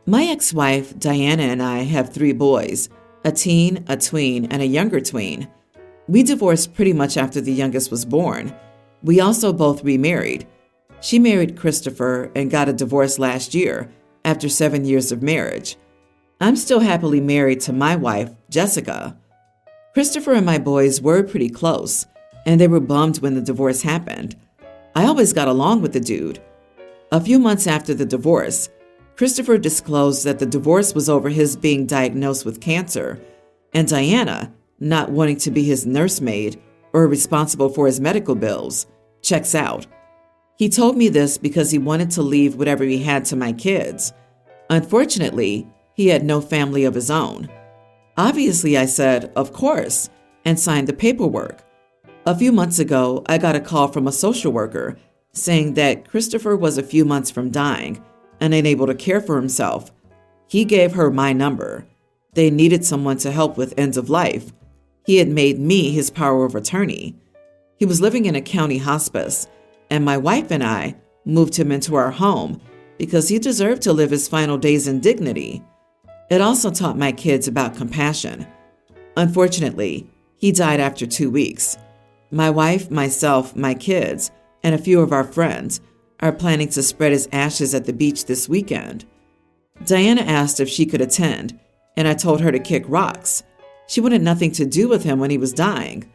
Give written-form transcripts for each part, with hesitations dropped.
My ex-wife, Diana, and I have 3 boys, a teen, a tween, and a younger tween. We divorced pretty much after the youngest was born. We also both remarried. She married Christopher and got a divorce last year after 7 years of marriage. I'm still happily married to my wife, Jessica. Christopher and my boys were pretty close, and they were bummed when the divorce happened. I always got along with the dude. A few months after the divorce, Christopher disclosed that the divorce was over his being diagnosed with cancer, and Diana, not wanting to be his nursemaid or responsible for his medical bills, checks out. He told me this because he wanted to leave whatever he had to my kids. Unfortunately, he had no family of his own. Obviously, I said, of course, and signed the paperwork. A few months ago, I got a call from a social worker saying that Christopher was a few months from dying and unable to care for himself. He gave her my number. They needed someone to help with ends of life. He had made me his power of attorney. He was living in a county hospice, and my wife and I moved him into our home because he deserved to live his final days in dignity. It also taught my kids about compassion. Unfortunately, he died after 2 weeks. My wife, myself, my kids, and a few of our friends are planning to spread his ashes at the beach this weekend. Diana asked if she could attend, and I told her to kick rocks. She wanted nothing to do with him when he was dying.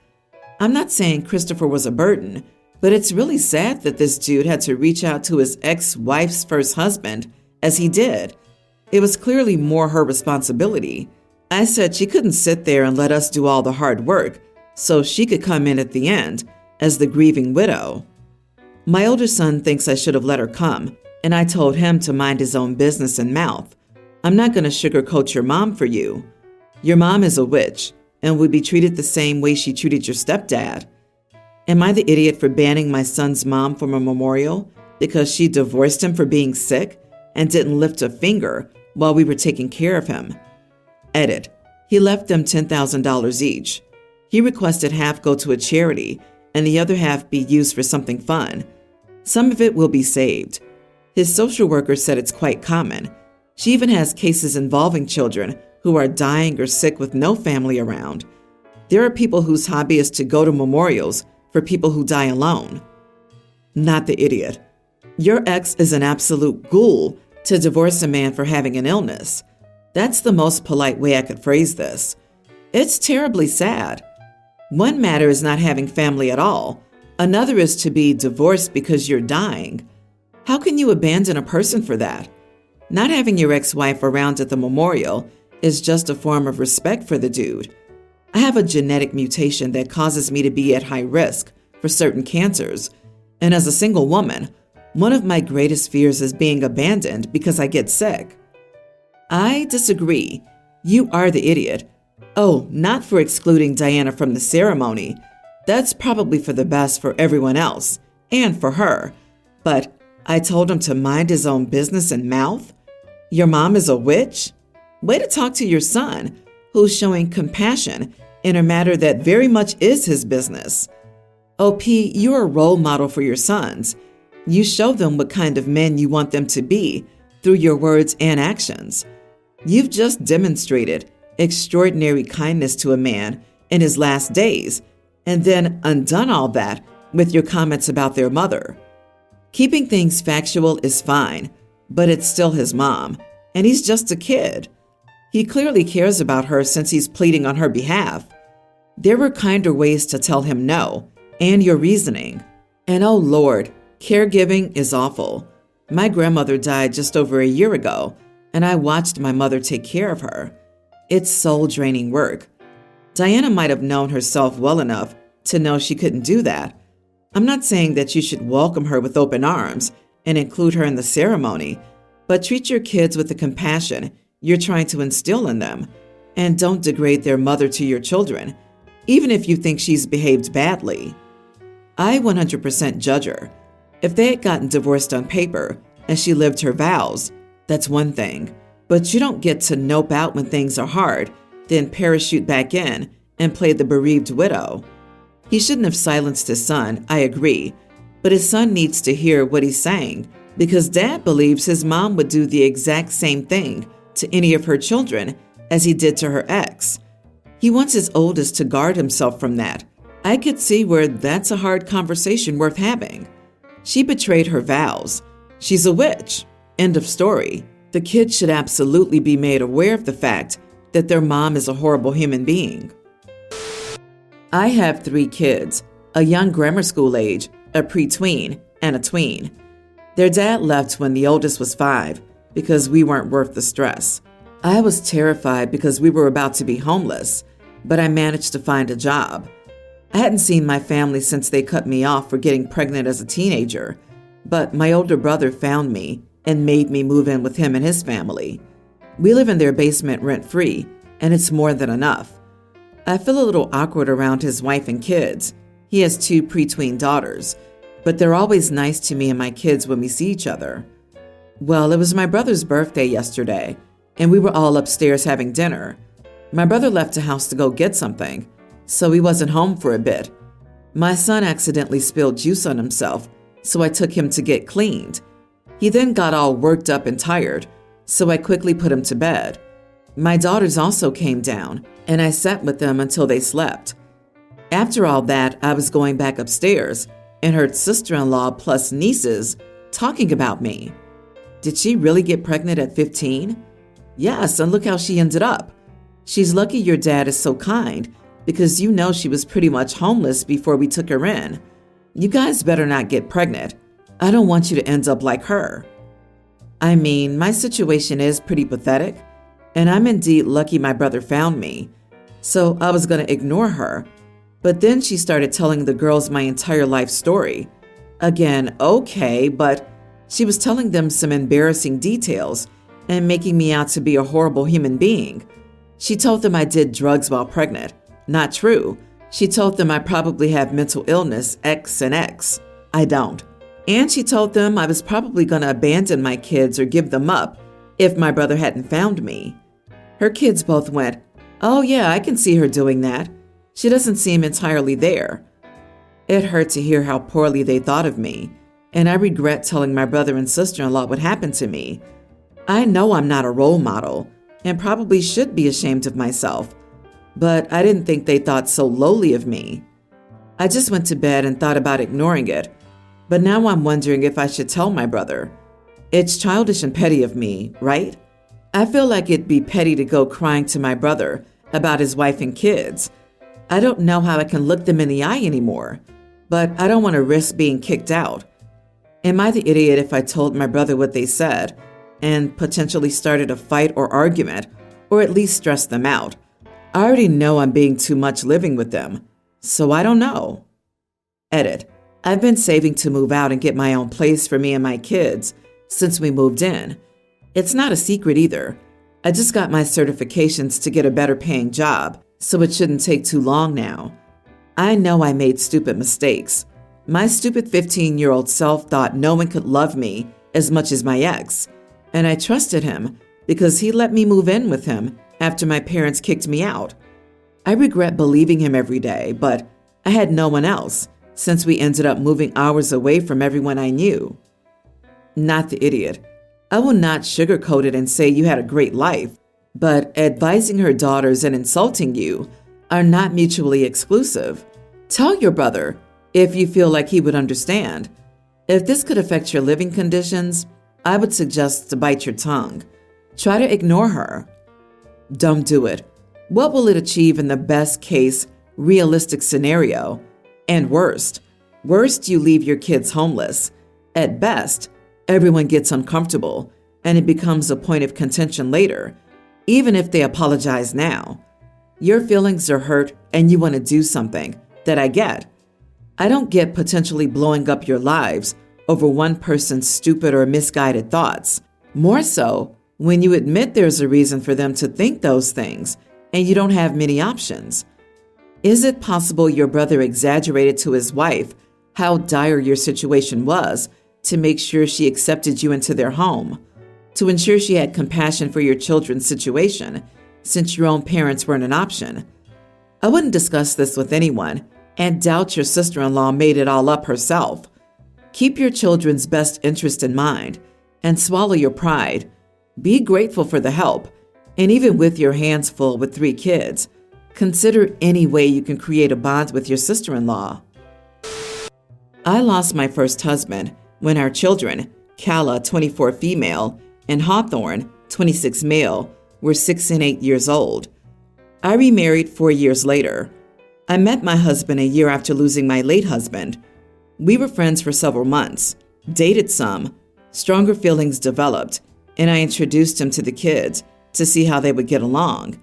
I'm not saying Christopher was a burden, but it's really sad that this dude had to reach out to his ex-wife's first husband as he did. It was clearly more her responsibility. I said she couldn't sit there and let us do all the hard work so she could come in at the end as the grieving widow. My older son thinks I should have let her come, and I told him to mind his own business and mouth. I'm not going to sugarcoat your mom for you. Your mom is a witch and would be treated the same way she treated your stepdad. Am I the idiot for banning my son's mom from a memorial because she divorced him for being sick and didn't lift a finger while we were taking care of him? Edit. He left them $10,000 each. He requested half go to a charity and the other half be used for something fun. Some of it will be saved. His social worker said it's quite common. She even has cases involving children who are dying or sick with no family around. There are people whose hobby is to go to memorials for people who die alone. Not the idiot. Your ex is an absolute ghoul to divorce a man for having an illness. That's the most polite way I could phrase this. It's terribly sad. One matter is not having family at all. Another is to be divorced because you're dying. How can you abandon a person for that? Not having your ex-wife around at the memorial is just a form of respect for the dude. I have a genetic mutation that causes me to be at high risk for certain cancers. And as a single woman, one of my greatest fears is being abandoned because I get sick. I disagree. You are the idiot. Oh, not for excluding Diana from the ceremony. That's probably for the best for everyone else, and for her. But I told him to mind his own business and mouth? Your mom is a witch? Way to talk to your son, who's showing compassion in a matter that very much is his business. OP, you're a role model for your sons. You show them what kind of men you want them to be through your words and actions. You've just demonstrated extraordinary kindness to a man in his last days, and then undone all that with your comments about their mother. Keeping things factual is fine, but it's still his mom, and he's just a kid. He clearly cares about her since he's pleading on her behalf. There were kinder ways to tell him no, and your reasoning. And oh Lord, caregiving is awful. My grandmother died just over a year ago, and I watched my mother take care of her. It's soul-draining work. Diana might have known herself well enough to know she couldn't do that. I'm not saying that you should welcome her with open arms and include her in the ceremony, but treat your kids with the compassion you're trying to instill in them, and don't degrade their mother to your children, even if you think she's behaved badly. I 100% judge her. If they had gotten divorced on paper and she lived her vows, that's one thing. But you don't get to nope out when things are hard, then parachute back in and play the bereaved widow. He shouldn't have silenced his son, I agree, but his son needs to hear what he's saying because Dad believes his mom would do the exact same thing to any of her children as he did to her ex. He wants his oldest to guard himself from that. I could see where that's a hard conversation worth having. She betrayed her vows. She's a witch. End of story. The kids should absolutely be made aware of the fact that their mom is a horrible human being. I have 3 kids, a young grammar school age, a pre-tween, and a tween. Their dad left when the oldest was 5 because we weren't worth the stress. I was terrified because we were about to be homeless, but I managed to find a job. I hadn't seen my family since they cut me off for getting pregnant as a teenager, but my older brother found me and made me move in with him and his family. We live in their basement rent-free, and it's more than enough. I feel a little awkward around his wife and kids. He has 2 pre-tween daughters, but they're always nice to me and my kids when we see each other. Well, it was my brother's birthday yesterday, and we were all upstairs having dinner. My brother left the house to go get something, so he wasn't home for a bit. My son accidentally spilled juice on himself, so I took him to get cleaned. He then got all worked up and tired, so I quickly put him to bed. My daughters also came down, and I sat with them until they slept. After all that, I was going back upstairs and heard sister-in-law plus nieces talking about me. Did she really get pregnant at 15? Yes, and look how she ended up. She's lucky your dad is so kind, because you know she was pretty much homeless before we took her in. You guys better not get pregnant. I don't want you to end up like her. I mean, my situation is pretty pathetic, and I'm indeed lucky my brother found me. So I was going to ignore her. But then she started telling the girls my entire life story. Again, okay, but she was telling them some embarrassing details and making me out to be a horrible human being. She told them I did drugs while pregnant. Not true. She told them I probably have mental illness X and X. I don't. And she told them I was probably going to abandon my kids or give them up if my brother hadn't found me. Her kids both went, "Oh yeah, I can see her doing that. She doesn't seem entirely there." It hurt to hear how poorly they thought of me, and I regret telling my brother and sister-in-law what happened to me. I know I'm not a role model and probably should be ashamed of myself, but I didn't think they thought so lowly of me. I just went to bed and thought about ignoring it, but now I'm wondering if I should tell my brother. It's childish and petty of me, right? I feel like it'd be petty to go crying to my brother about his wife and kids. I don't know how I can look them in the eye anymore, but I don't want to risk being kicked out. Am I the idiot if I told my brother what they said and potentially started a fight or argument, or at least stressed them out? I already know I'm being too much living with them, so I don't know. Edit. I've been saving to move out and get my own place for me and my kids since we moved in. It's not a secret either. I just got my certifications to get a better paying job, so it shouldn't take too long now. I know I made stupid mistakes. My stupid 15-year-old self thought no one could love me as much as my ex, and I trusted him because he let me move in with him after my parents kicked me out. I regret believing him every day, but I had no one else since we ended up moving hours away from everyone I knew. Not the idiot. I will not sugarcoat it and say you had a great life, but advising her daughters and insulting you are not mutually exclusive. Tell your brother if you feel like he would understand. If this could affect your living conditions, I would suggest to bite your tongue. Try to ignore her. Don't do it. What will it achieve in the best case, realistic scenario? And worst, you leave your kids homeless. At best, everyone gets uncomfortable and it becomes a point of contention later, even if they apologize now. Your feelings are hurt and you want to do something that I get. I don't get potentially blowing up your lives over one person's stupid or misguided thoughts. More so when you admit there's a reason for them to think those things and you don't have many options. Is it possible your brother exaggerated to his wife how dire your situation was to make sure she accepted you into their home, to ensure she had compassion for your children's situation, since your own parents weren't an option? I wouldn't discuss this with anyone and doubt your sister-in-law made it all up herself. Keep your children's best interest in mind and swallow your pride. Be grateful for the help, and even with your hands full with 3 kids, consider any way you can create a bond with your sister-in-law. I lost my first husband when our children, Calla, 24 female, and Hawthorne, 26 male, were 6 and 8 years old. I remarried 4 years later. I met my husband a year after losing my late husband. We were friends for several months, dated some, stronger feelings developed, and I introduced him to the kids to see how they would get along.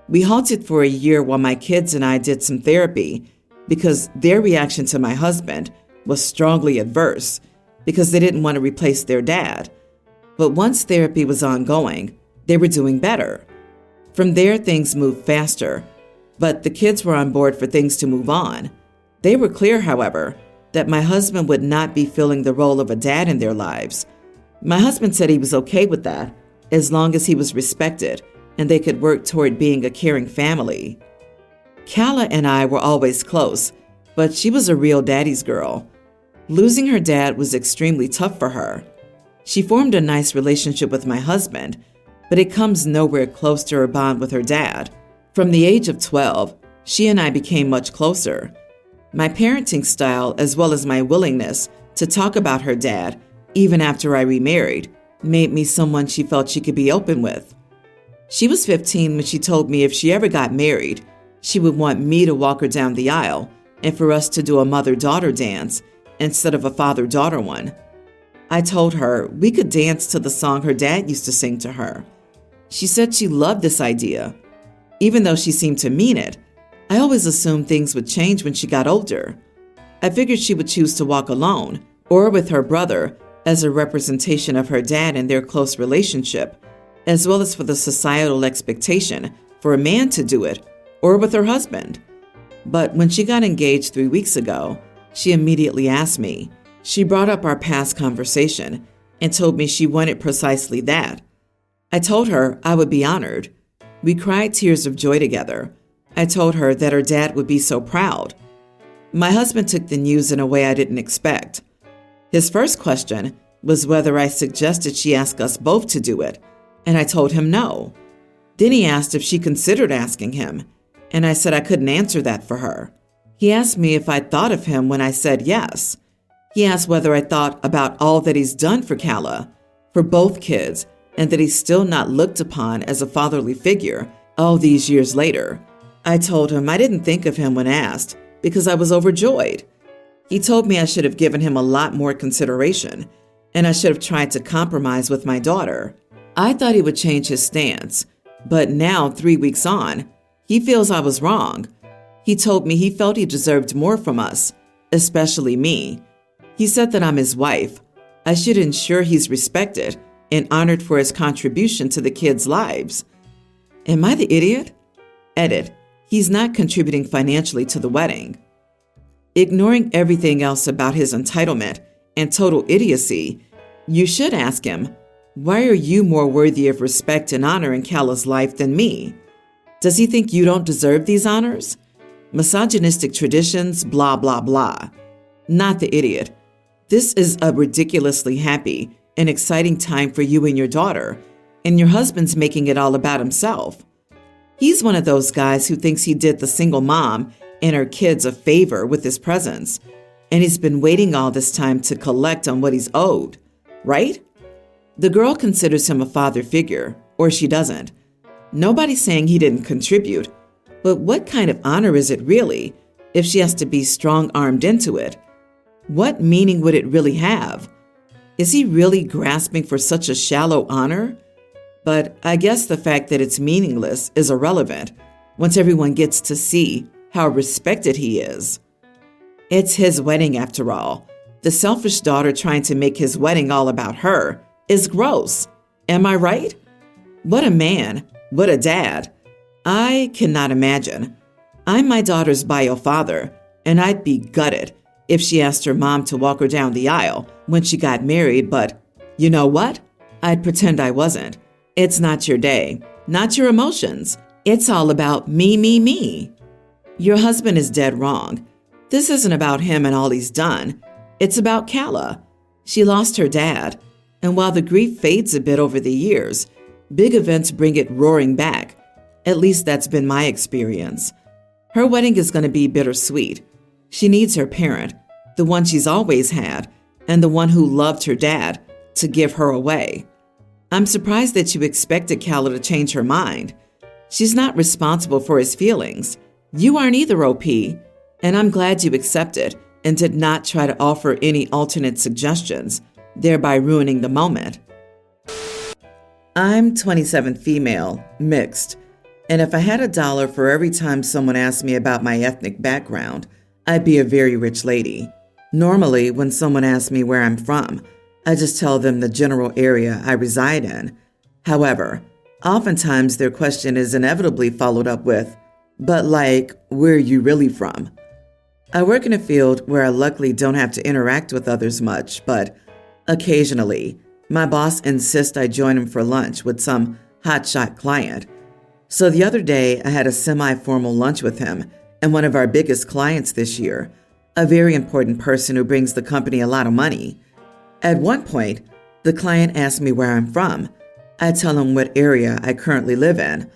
We halted for a year while my kids and I did some therapy because their reaction to my husband was strongly adverse because they didn't want to replace their dad. But once therapy was ongoing, they were doing better. From there, things moved faster, but the kids were on board for things to move on. They were clear, however, that my husband would not be filling the role of a dad in their lives. My husband said he was okay with that as long as he was respected and they could work toward being a caring family. Calla and I were always close, but she was a real daddy's girl. Losing her dad was extremely tough for her. She formed a nice relationship with my husband, but it comes nowhere close to her bond with her dad. From the age of 12, she and I became much closer. My parenting style, as well as my willingness to talk about her dad, even after I remarried, made me someone she felt she could be open with. She was 15 when she told me if she ever got married, she would want me to walk her down the aisle and for us to do a mother-daughter dance instead of a father-daughter one. I told her we could dance to the song her dad used to sing to her. She said she loved this idea. Even though she seemed to mean it, I always assumed things would change when she got older. I figured she would choose to walk alone or with her brother as a representation of her dad and their close relationship, as well as for the societal expectation for a man to do it or with her husband. But when she got engaged 3 weeks ago, she immediately asked me. She brought up our past conversation and told me she wanted precisely that. I told her I would be honored. We cried tears of joy together. I told her that her dad would be so proud. My husband took the news in a way I didn't expect. His first question was whether I suggested she ask us both to do it, and I told him no. Then he asked if she considered asking him, and I said I couldn't answer that for her. He asked me if I'd thought of him when I said yes. He asked whether I thought about all that he's done for Calla, for both kids, and that he's still not looked upon as a fatherly figure all these years later. I told him I didn't think of him when asked because I was overjoyed. He told me I should have given him a lot more consideration, and I should have tried to compromise with my daughter. I thought he would change his stance, but now, 3 weeks on, he feels I was wrong. He told me he felt he deserved more from us, especially me. He said that I'm his wife. I should ensure he's respected and honored for his contribution to the kids' lives. Am I the idiot? Edit. He's not contributing financially to the wedding. Ignoring everything else about his entitlement and total idiocy, you should ask him, why are you more worthy of respect and honor in Calla's life than me? Does he think you don't deserve these honors? Misogynistic traditions, blah, blah, blah. Not the idiot. This is a ridiculously happy and exciting time for you and your daughter, and your husband's making it all about himself. He's one of those guys who thinks he did the single mom and her kids a favor with his presence, and he's been waiting all this time to collect on what he's owed, right? The girl considers him a father figure, or she doesn't. Nobody's saying he didn't contribute, but what kind of honor is it really if she has to be strong-armed into it? What meaning would it really have? Is he really grasping for such a shallow honor? But I guess the fact that it's meaningless is irrelevant once everyone gets to see how respected he is. It's his wedding after all. The selfish daughter trying to make his wedding all about her is gross. Am I right? What a man. What a dad. I cannot imagine. I'm my daughter's bio father, and I'd be gutted if she asked her mom to walk her down the aisle when she got married, but you know what? I'd pretend I wasn't. It's not your day, not your emotions. It's all about me, me, me. Your husband is dead wrong. This isn't about him and all he's done. It's about Calla. She lost her dad, and while the grief fades a bit over the years, big events bring it roaring back. At least that's been my experience. Her wedding is going to be bittersweet. She needs her parent, the one she's always had, and the one who loved her dad, to give her away. I'm surprised that you expected Calla to change her mind. She's not responsible for his feelings. You aren't either, OP, and I'm glad you accepted and did not try to offer any alternate suggestions, thereby ruining the moment. I'm 27 female, mixed, and if I had $1 for every time someone asked me about my ethnic background, I'd be a very rich lady. Normally, when someone asks me where I'm from, I just tell them the general area I reside in. However, oftentimes their question is inevitably followed up with, "But like, where are you really from?" I work in a field where I luckily don't have to interact with others much, but occasionally, my boss insists I join him for lunch with some hotshot client. So the other day, I had a semi-formal lunch with him and one of our biggest clients this year, a very important person who brings the company a lot of money. At one point, the client asked me where I'm from. I tell him what area I currently live in.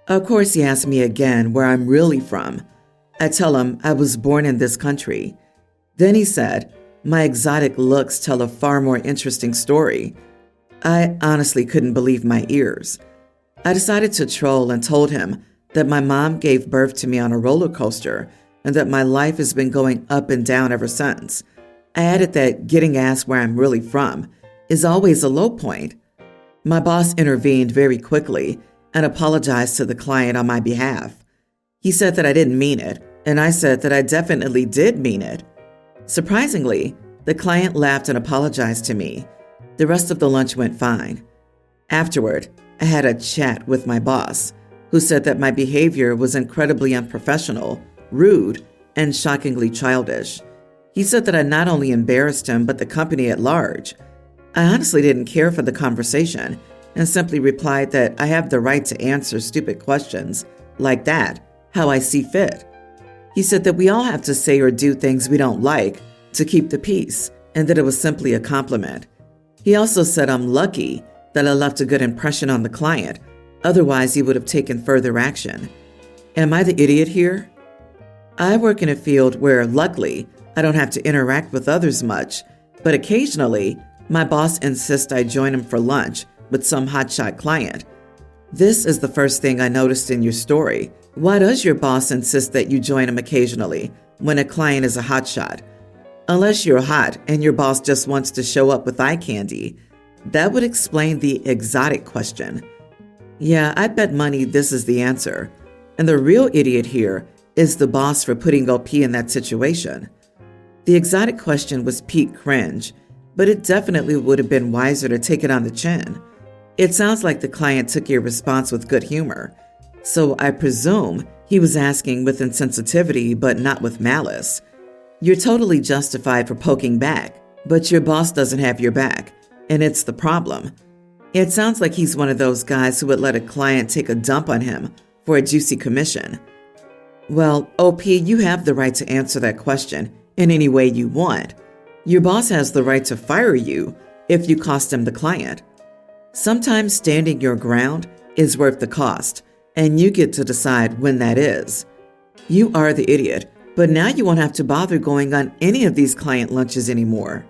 Of course, he asked me again where I'm really from. I tell him I was born in this country. Then he said, my exotic looks tell a far more interesting story. I honestly couldn't believe my ears. I decided to troll and told him that my mom gave birth to me on a roller coaster and that my life has been going up and down ever since. I added that getting asked where I'm really from is always a low point. My boss intervened very quickly and apologized to the client on my behalf. He said that I didn't mean it, and I said that I definitely did mean it. Surprisingly, the client laughed and apologized to me. The rest of the lunch went fine. Afterward, I had a chat with my boss, who said that my behavior was incredibly unprofessional, rude, and shockingly childish. He said that I not only embarrassed him, but the company at large. I honestly didn't care for the conversation and simply replied that I have the right to answer stupid questions like that, how I see fit. He said that we all have to say or do things we don't like to keep the peace, and that it was simply a compliment. He also said I'm lucky that I left a good impression on the client, otherwise he would have taken further action. Am I the idiot here? I work in a field where, luckily, I don't have to interact with others much, but occasionally, my boss insists I join him for lunch with some hotshot client. This is the first thing I noticed in your story. Why does your boss insist that you join him occasionally when a client is a hotshot? Unless you're hot and your boss just wants to show up with eye candy. That would explain the exotic question. Yeah, I bet money this is the answer. And the real idiot here is the boss for putting OP in that situation. The exotic question was peak cringe, but it definitely would have been wiser to take it on the chin. It sounds like the client took your response with good humor, so I presume he was asking with insensitivity but not with malice. You're totally justified for poking back, but your boss doesn't have your back, and it's the problem. It sounds like he's one of those guys who would let a client take a dump on him for a juicy commission. Well, OP, you have the right to answer that question in any way you want. Your boss has the right to fire you if you cost him the client. Sometimes standing your ground is worth the cost, and you get to decide when that is. You are the idiot, but now you won't have to bother going on any of these client lunches anymore.